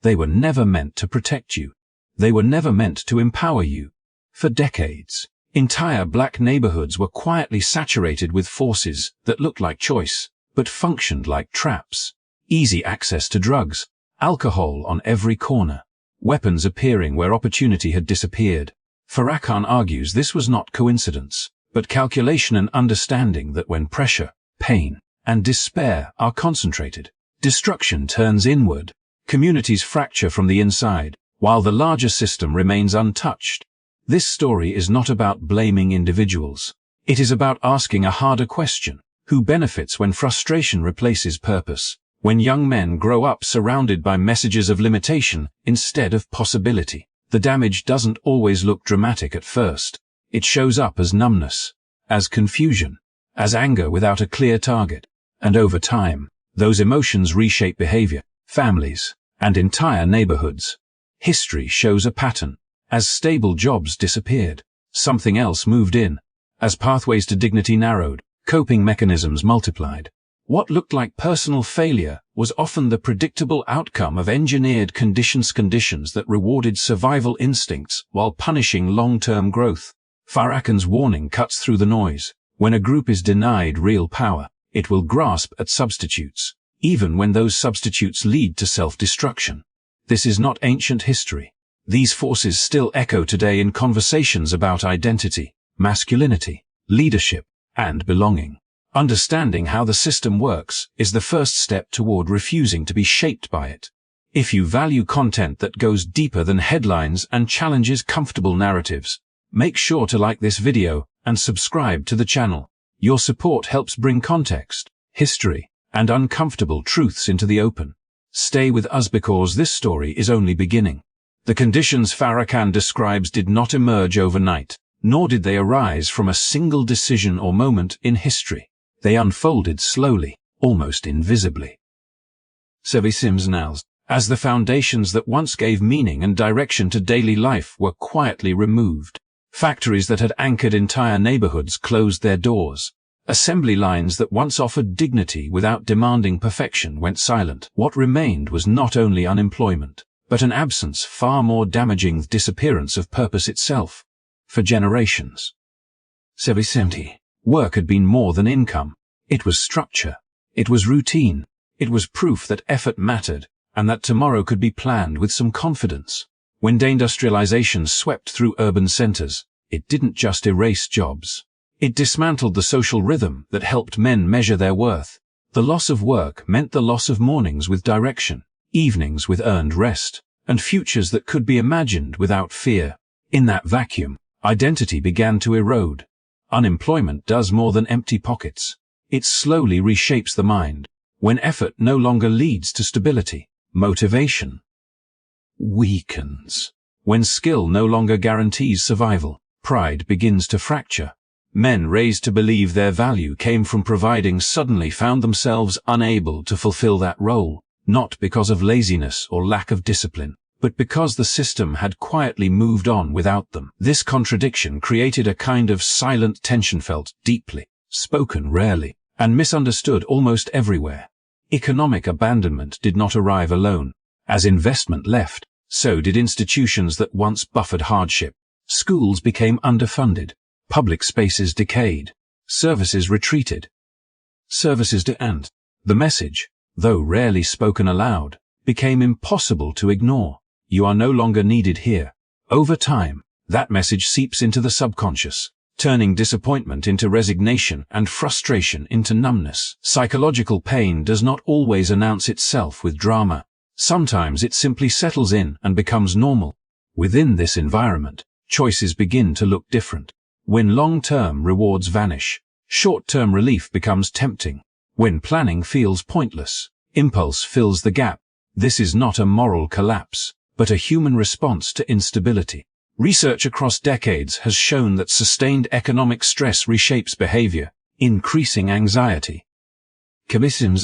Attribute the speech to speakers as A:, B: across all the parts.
A: They were never meant to protect you. They were never meant to empower you. For decades, entire black neighborhoods were quietly saturated with forces that looked like choice, but functioned like traps. Easy access to drugs, alcohol on every corner, weapons appearing where opportunity had disappeared. Farrakhan argues this was not coincidence, but calculation and understanding that when pressure, pain, and despair are concentrated, destruction turns inward. Communities fracture from the inside, while the larger system remains untouched. This story is not about blaming individuals. It is about asking a harder question. Who benefits when frustration replaces purpose? When young men grow up surrounded by messages of limitation instead of possibility? The damage doesn't always look dramatic at first. It shows up as numbness, as confusion, as anger without a clear target. And over time, those emotions reshape behavior, families, and entire neighborhoods. History shows a pattern. As stable jobs disappeared, something else moved in. As pathways to dignity narrowed, coping mechanisms multiplied. What looked like personal failure was often the predictable outcome of engineered conditions that rewarded survival instincts while punishing long-term growth. Farrakhan's warning cuts through the noise. When a group is denied real power, it will grasp at substitutes, even when those substitutes lead to self-destruction. This is not ancient history. These forces still echo today in conversations about identity, masculinity, leadership, and belonging. Understanding how the system works is the first step toward refusing to be shaped by it. If you value content that goes deeper than headlines and challenges comfortable narratives, make sure to like this video and subscribe to the channel. Your support helps bring context, history, and uncomfortable truths into the open. Stay with us because this story is only beginning. The conditions Farrakhan describes did not emerge overnight, nor did they arise from a single decision or moment in history. They unfolded slowly, almost invisibly. As the foundations that once gave meaning and direction to daily life were quietly removed, factories that had anchored entire neighborhoods closed their doors. Assembly lines that once offered dignity without demanding perfection went silent. What remained was not only unemployment, but an absence far more damaging, the disappearance of purpose itself. For generations, work had been more than income. It was structure. It was routine. It was proof that effort mattered, and that tomorrow could be planned with some confidence. When deindustrialization swept through urban centers, it didn't just erase jobs. It dismantled the social rhythm that helped men measure their worth. The loss of work meant the loss of mornings with direction, evenings with earned rest, and futures that could be imagined without fear. In that vacuum, identity began to erode. Unemployment does more than empty pockets. It slowly reshapes the mind. When effort no longer leads to stability, motivation weakens. When skill no longer guarantees survival, pride begins to fracture. Men raised to believe their value came from providing suddenly found themselves unable to fulfill that role, not because of laziness or lack of discipline, but because the system had quietly moved on without them. This contradiction created a kind of silent tension felt deeply, spoken rarely, and misunderstood almost everywhere. Economic abandonment did not arrive alone. As investment left, so did institutions that once buffered hardship. Schools became underfunded. Public spaces decayed. Services retreated. And the message, though rarely spoken aloud, became impossible to ignore. You are no longer needed here. Over time, that message seeps into the subconscious, turning disappointment into resignation and frustration into numbness. Psychological pain does not always announce itself with drama. Sometimes it simply settles in and becomes normal. Within this environment, choices begin to look different. When long-term rewards vanish, short-term relief becomes tempting. When planning feels pointless, impulse fills the gap. This is not a moral collapse, but a human response to instability. Research across decades has shown that sustained economic stress reshapes behavior, increasing anxiety,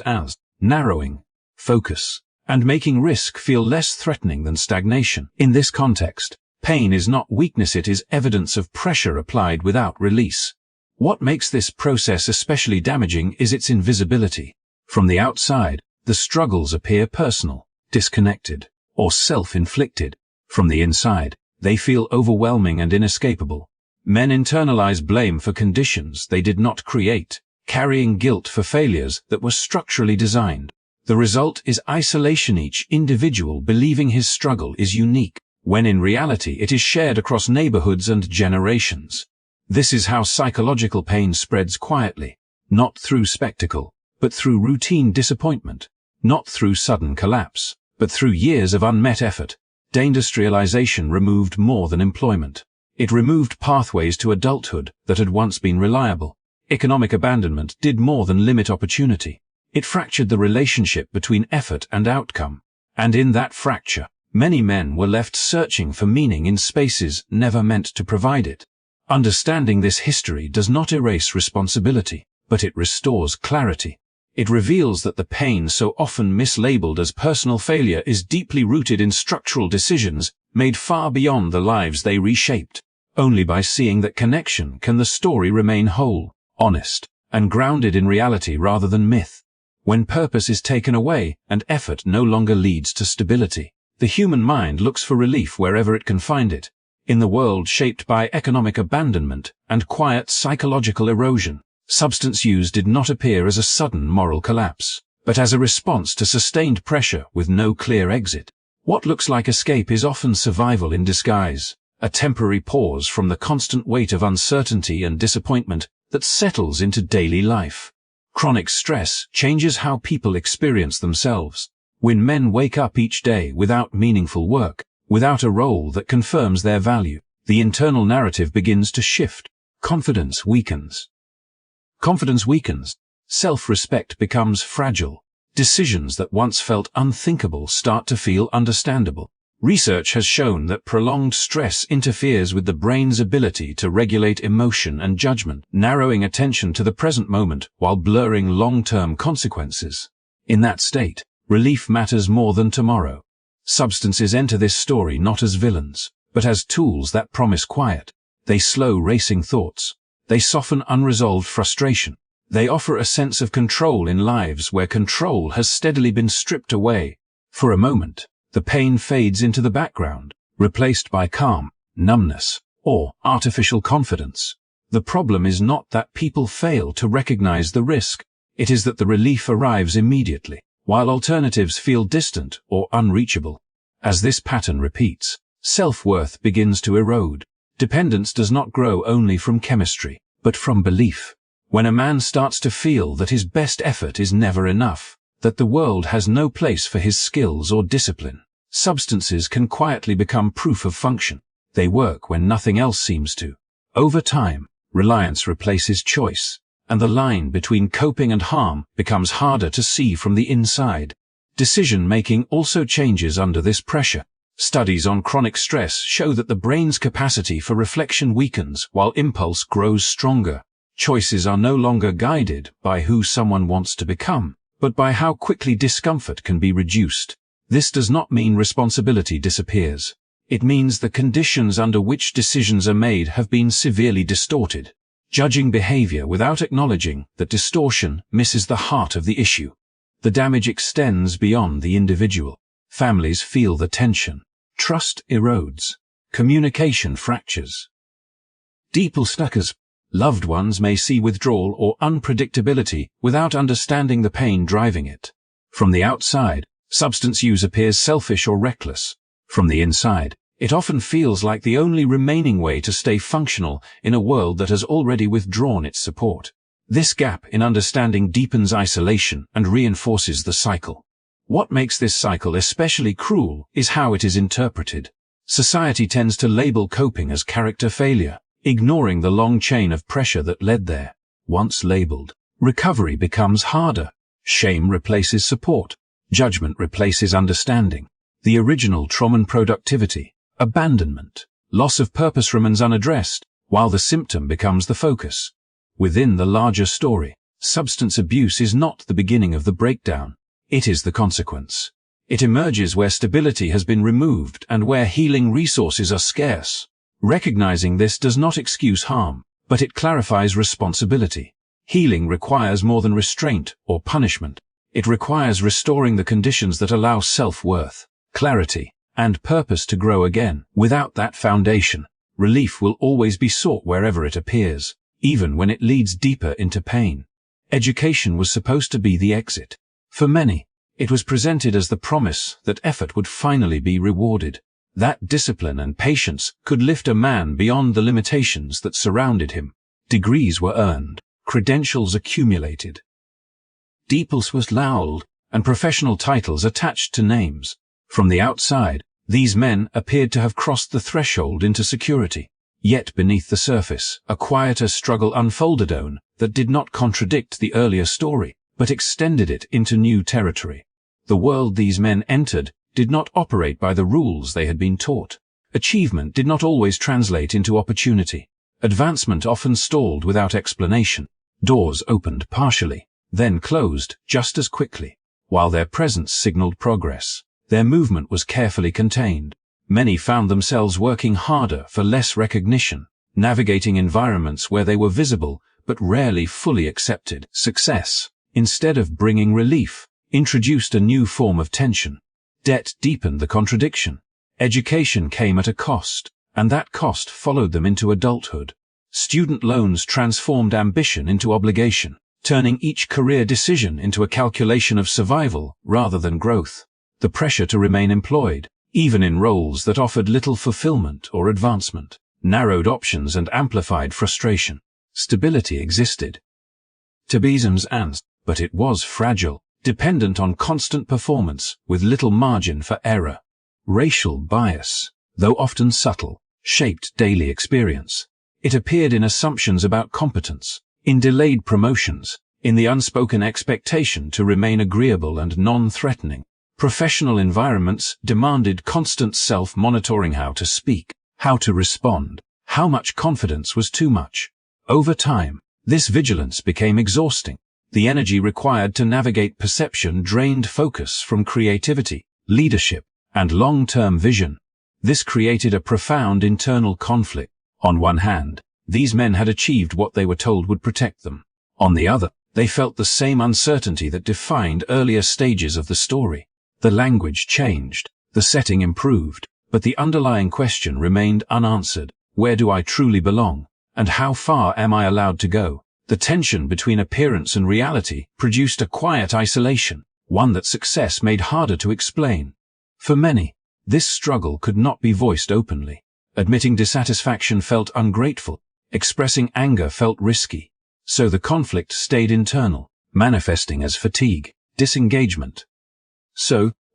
A: as narrowing focus, and making risk feel less threatening than stagnation. In this context, pain is not weakness, it is evidence of pressure applied without release. What makes this process especially damaging is its invisibility. From the outside, the struggles appear personal, disconnected, or self-inflicted. From the inside, they feel overwhelming and inescapable. Men internalize blame for conditions they did not create, carrying guilt for failures that were structurally designed. The result is isolation, each individual believing his struggle is unique, when in reality it is shared across neighborhoods and generations. This is how psychological pain spreads quietly, not through spectacle, but through routine disappointment, not through sudden collapse, but through years of unmet effort. Deindustrialization removed more than employment. It removed pathways to adulthood that had once been reliable. Economic abandonment did more than limit opportunity. It fractured the relationship between effort and outcome. And in that fracture, many men were left searching for meaning in spaces never meant to provide it. Understanding this history does not erase responsibility, but it restores clarity. It reveals that the pain so often mislabeled as personal failure is deeply rooted in structural decisions made far beyond the lives they reshaped. Only by seeing that connection can the story remain whole, honest, and grounded in reality rather than myth. When purpose is taken away and effort no longer leads to stability, the human mind looks for relief wherever it can find it. In the world shaped by economic abandonment and quiet psychological erosion, substance use did not appear as a sudden moral collapse, but as a response to sustained pressure with no clear exit. What looks like escape is often survival in disguise, a temporary pause from the constant weight of uncertainty and disappointment that settles into daily life. Chronic stress changes how people experience themselves. When men wake up each day without meaningful work, without a role that confirms their value, the internal narrative begins to shift. Confidence weakens. Self-respect becomes fragile. Decisions that once felt unthinkable start to feel understandable. Research has shown that prolonged stress interferes with the brain's ability to regulate emotion and judgment, narrowing attention to the present moment while blurring long-term consequences. In that state, relief matters more than tomorrow. Substances enter this story not as villains, but as tools that promise quiet. They slow racing thoughts. They soften unresolved frustration. They offer a sense of control in lives where control has steadily been stripped away. For a moment, the pain fades into the background, replaced by calm, numbness, or artificial confidence. The problem is not that people fail to recognize the risk. It is that the relief arrives immediately, while alternatives feel distant or unreachable. As this pattern repeats, self-worth begins to erode. Dependence does not grow only from chemistry, but from belief. When a man starts to feel that his best effort is never enough, that the world has no place for his skills or discipline, substances can quietly become proof of function. They work when nothing else seems to. Over time, reliance replaces choice, and the line between coping and harm becomes harder to see from the inside. Decision-making also changes under this pressure. Studies on chronic stress show that the brain's capacity for reflection weakens while impulse grows stronger. Choices are no longer guided by who someone wants to become, but by how quickly discomfort can be reduced. This does not mean responsibility disappears. It means the conditions under which decisions are made have been severely distorted. Judging behavior without acknowledging that distortion misses the heart of the issue. The damage extends beyond the individual. Families feel the tension. Trust erodes. Communication fractures. Deeper stuckers. Loved ones may see withdrawal or unpredictability without understanding the pain driving it. From the outside, substance use appears selfish or reckless. From the inside, it often feels like the only remaining way to stay functional in a world that has already withdrawn its support. This gap in understanding deepens isolation and reinforces the cycle. What makes this cycle especially cruel is how it is interpreted. Society tends to label coping as character failure, ignoring the long chain of pressure that led there. Once labeled, recovery becomes harder. Shame replaces support. Judgment replaces understanding. The original trauma and productivity, abandonment, loss of purpose remains unaddressed, while the symptom becomes the focus. Within the larger story, substance abuse is not the beginning of the breakdown. It is the consequence. It emerges where stability has been removed and where healing resources are scarce. Recognizing this does not excuse harm, but it clarifies responsibility. Healing requires more than restraint or punishment. It requires restoring the conditions that allow self-worth. clarity, and purpose to grow again. Without that foundation, relief will always be sought wherever it appears, even when it leads deeper into pain. Education was supposed to be the exit. For many, it was presented as the promise that effort would finally be rewarded, that discipline and patience could lift a man beyond the limitations that surrounded him. Degrees were earned, credentials accumulated, diplomas was lauded, and professional titles attached to names. From the outside, these men appeared to have crossed the threshold into security. Yet beneath the surface, a quieter struggle unfolded that did not contradict the earlier story, but extended it into new territory. The world these men entered did not operate by the rules they had been taught. Achievement did not always translate into opportunity. Advancement often stalled without explanation. Doors opened partially, then closed just as quickly. While their presence signaled progress, their movement was carefully contained. Many found themselves working harder for less recognition, navigating environments where they were visible but rarely fully accepted. Success, instead of bringing relief, introduced a new form of tension. Debt deepened the contradiction. Education came at a cost, and that cost followed them into adulthood. Student loans transformed ambition into obligation, turning each career decision into a calculation of survival rather than growth. The pressure to remain employed, even in roles that offered little fulfillment or advancement, narrowed options and amplified frustration. Stability existed, but it was fragile, dependent on constant performance with little margin for error. Racial bias, though often subtle, shaped daily experience. It appeared in assumptions about competence, in delayed promotions, in the unspoken expectation to remain agreeable and non-threatening. Professional environments demanded constant self-monitoring: how to speak, how to respond, how much confidence was too much. Over time, this vigilance became exhausting. The energy required to navigate perception drained focus from creativity, leadership, and long-term vision. This created a profound internal conflict. On one hand, these men had achieved what they were told would protect them. On the other, they felt the same uncertainty that defined earlier stages of the story. The language changed, the setting improved, but the underlying question remained unanswered. Where do I truly belong? And how far am I allowed to go? The tension between appearance and reality produced a quiet isolation, one that success made harder to explain. For many, this struggle could not be voiced openly. Admitting dissatisfaction felt ungrateful, expressing anger felt risky. So the conflict stayed internal, manifesting as fatigue, disengagement,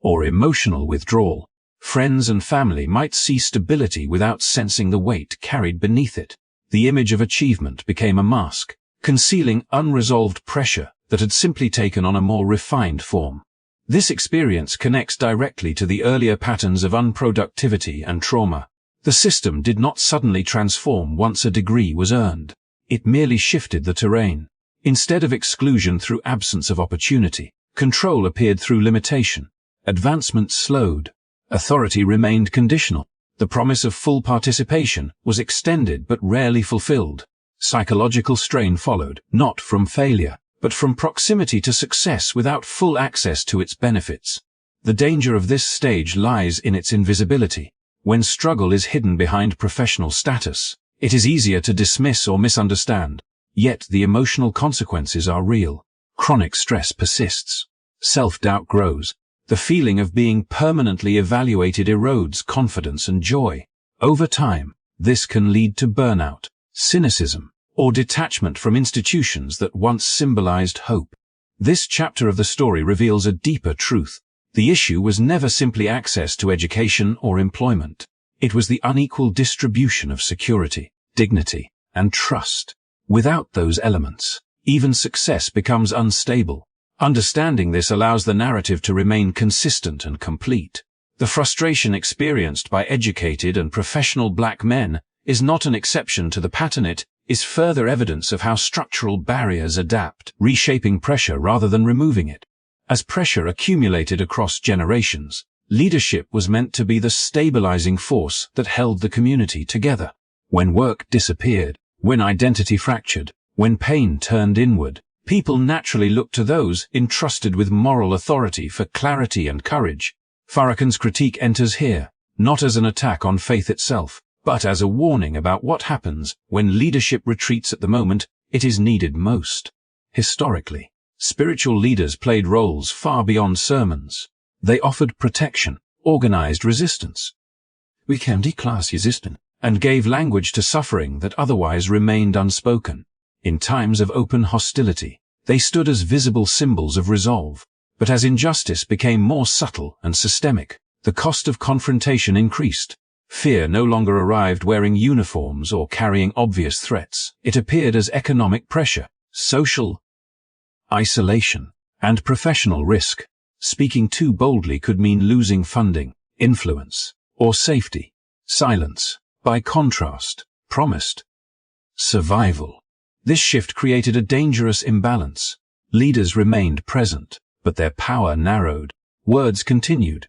A: or emotional withdrawal. Friends and family might see stability without sensing the weight carried beneath it. The image of achievement became a mask, concealing unresolved pressure that had simply taken on a more refined form. This experience connects directly to the earlier patterns of unproductivity and trauma. The system did not suddenly transform once a degree was earned. It merely shifted the terrain. Instead of exclusion through absence of opportunity, control appeared through limitation. Advancement slowed. Authority remained conditional. The promise of full participation was extended but rarely fulfilled. Psychological strain followed, not from failure, but from proximity to success without full access to its benefits. The danger of this stage lies in its invisibility. When struggle is hidden behind professional status, it is easier to dismiss or misunderstand. Yet the emotional consequences are real. Chronic stress persists. Self-doubt grows. The feeling of being permanently evaluated erodes confidence and joy. Over time, this can lead to burnout, cynicism, or detachment from institutions that once symbolized hope. This chapter of the story reveals a deeper truth. The issue was never simply access to education or employment. It was the unequal distribution of security, dignity, and trust. Without those elements, even success becomes unstable. Understanding this allows the narrative to remain consistent and complete. The frustration experienced by educated and professional black men is not an exception to the pattern. It is further evidence of how structural barriers adapt, reshaping pressure rather than removing it. As pressure accumulated across generations, leadership was meant to be the stabilizing force that held the community together. When work disappeared, when identity fractured, when pain turned inward, people naturally looked to those entrusted with moral authority for clarity and courage. Farrakhan's critique enters here, not as an attack on faith itself, but as a warning about what happens when leadership retreats at the moment it is needed most. Historically, spiritual leaders played roles far beyond sermons. They offered protection, organized resistance, and gave language to suffering that otherwise remained unspoken. In times of open hostility, they stood as visible symbols of resolve. But as injustice became more subtle and systemic, the cost of confrontation increased. Fear no longer arrived wearing uniforms or carrying obvious threats. It appeared as economic pressure, social isolation, and professional risk. Speaking too boldly could mean losing funding, influence, or safety. Silence, by contrast, promised survival. This shift created a dangerous imbalance. Leaders remained present, but their power narrowed. Words continued,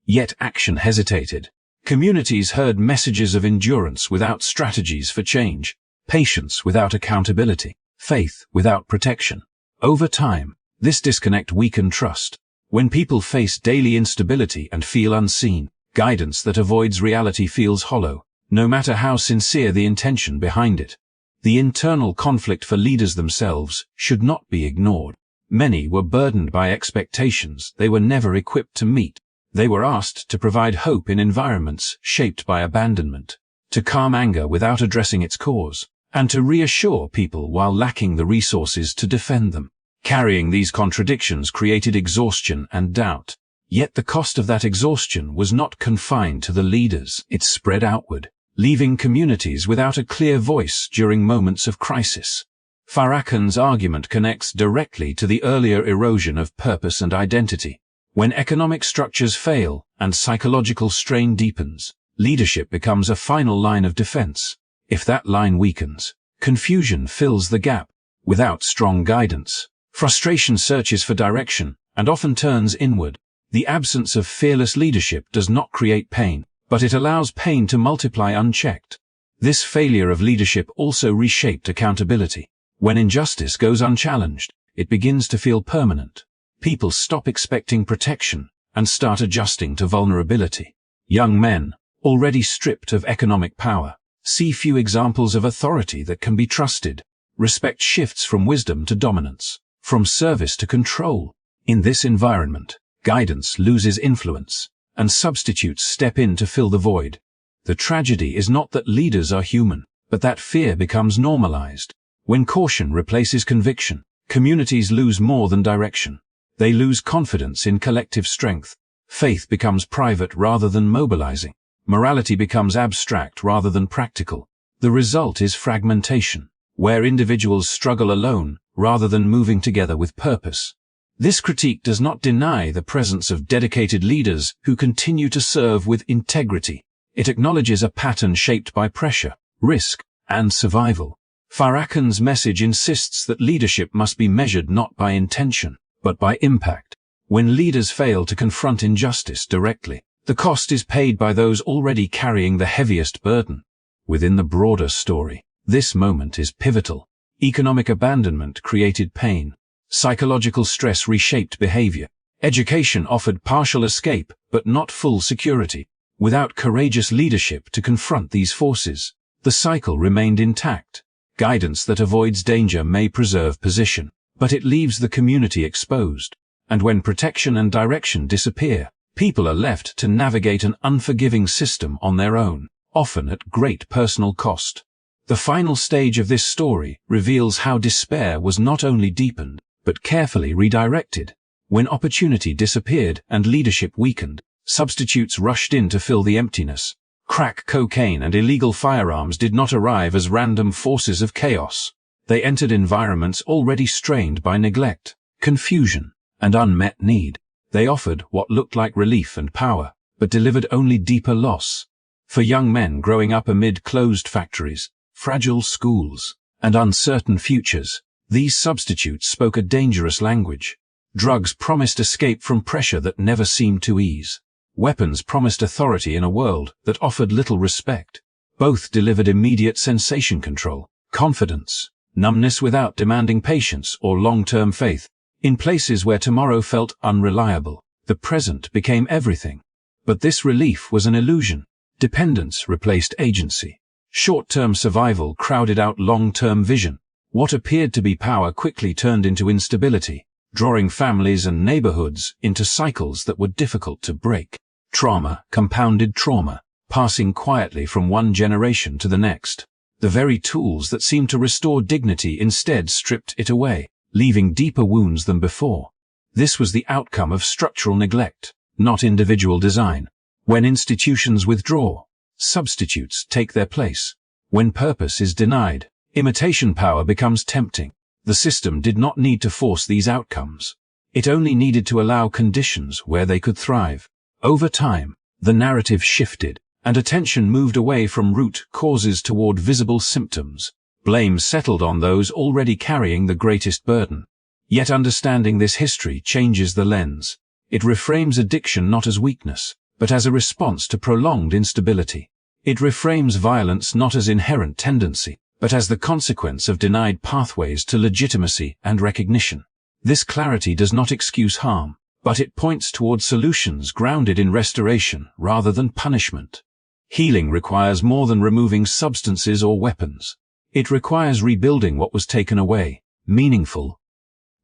A: yet action hesitated. Communities heard messages of endurance without strategies for change, patience without accountability, faith without protection. Over time, this disconnect weakened trust. When people face daily instability and feel unseen, guidance that avoids reality feels hollow, no matter how sincere the intention behind it. The internal conflict for leaders themselves should not be ignored. Many were burdened by expectations they were never equipped to meet. They were asked to provide hope in environments shaped by abandonment, to calm anger without addressing its cause, and to reassure people while lacking the resources to defend them. Carrying these contradictions created exhaustion and doubt. Yet the cost of that exhaustion was not confined to the leaders. It spread outward, leaving communities without a clear voice during moments of crisis. Farrakhan's argument connects directly to the earlier erosion of purpose and identity. When economic structures fail and psychological strain deepens, leadership becomes a final line of defense. If that line weakens, confusion fills the gap. Without strong guidance, frustration searches for direction and often turns inward. The absence of fearless leadership does not create pain, but it allows pain to multiply unchecked. This failure of leadership also reshaped accountability. When injustice goes unchallenged, it begins to feel permanent. People stop expecting protection and start adjusting to vulnerability. Young men, already stripped of economic power, see few examples of authority that can be trusted. Respect shifts from wisdom to dominance, from service to control. In this environment, guidance loses influence, and substitutes step in to fill the void. The tragedy is not that leaders are human, but that fear becomes normalized. When caution replaces conviction, communities lose more than direction. They lose confidence in collective strength. Faith becomes private rather than mobilizing. Morality becomes abstract rather than practical. The result is fragmentation, where individuals struggle alone rather than moving together with purpose. This critique does not deny the presence of dedicated leaders who continue to serve with integrity. It acknowledges a pattern shaped by pressure, risk, and survival. Farrakhan's message insists that leadership must be measured not by intention, but by impact. When leaders fail to confront injustice directly, the cost is paid by those already carrying the heaviest burden. Within the broader story, this moment is pivotal. Economic abandonment created pain. Psychological stress reshaped behavior. Education offered partial escape, but not full security. Without courageous leadership to confront these forces, the cycle remained intact. Guidance that avoids danger may preserve position, but it leaves the community exposed. And when protection and direction disappear, people are left to navigate an unforgiving system on their own, often at great personal cost. The final stage of this story reveals how despair was not only deepened, but carefully redirected. When opportunity disappeared and leadership weakened, substitutes rushed in to fill the emptiness. Crack cocaine and illegal firearms did not arrive as random forces of chaos. They entered environments already strained by neglect, confusion, and unmet need. They offered what looked like relief and power, but delivered only deeper loss. For young men growing up amid closed factories, fragile schools, and uncertain futures, these substitutes spoke a dangerous language. Drugs promised escape from pressure that never seemed to ease. Weapons promised authority in a world that offered little respect. Both delivered immediate sensation control, confidence, numbness without demanding patience or long-term faith. In places where tomorrow felt unreliable, The present became everything. But this relief was an illusion. Dependence replaced agency. Short-term survival crowded out long-term vision. What appeared to be power quickly turned into instability, drawing families and neighborhoods into cycles that were difficult to break. Trauma compounded trauma, passing quietly from one generation to the next. The very tools that seemed to restore dignity instead stripped it away, leaving deeper wounds than before. This was the outcome of structural neglect, not individual design. When institutions withdraw, substitutes take their place. When purpose is denied, imitation power becomes tempting. The system did not need to force these outcomes. It only needed to allow conditions where they could thrive. Over time, the narrative shifted, and attention moved away from root causes toward visible symptoms. Blame settled on those already carrying the greatest burden. Yet understanding this history changes the lens. It reframes addiction not as weakness, but as a response to prolonged instability. It reframes violence not as inherent tendency, but as the consequence of denied pathways to legitimacy and recognition. This clarity does not excuse harm, but it points toward solutions grounded in restoration rather than punishment. Healing requires more than removing substances or weapons. It requires rebuilding what was taken away: meaningful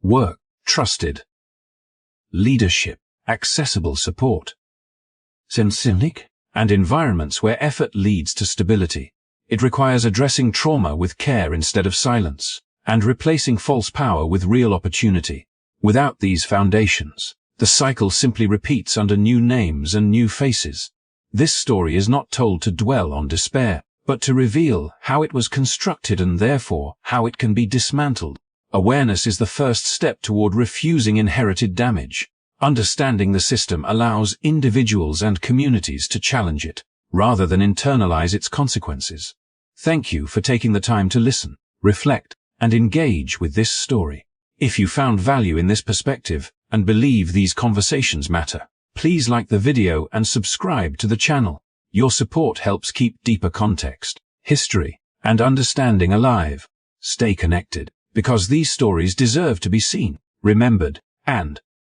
A: work, trusted leadership, accessible support, and environments where effort leads to stability. It requires addressing trauma with care instead of silence, and replacing false power with real opportunity. Without these foundations, the cycle simply repeats under new names and new faces. This story is not told to dwell on despair, but to reveal how it was constructed and therefore how it can be dismantled. Awareness is the first step toward refusing inherited damage. Understanding the system allows individuals and communities to challenge it, rather than internalize its consequences. Thank you for taking the time to listen, reflect, and engage with this story. If you found value in this perspective and believe these conversations matter, please like the video and subscribe to the channel. Your support helps keep deeper context, history, and understanding alive. Stay connected, because these stories deserve to be seen, remembered, and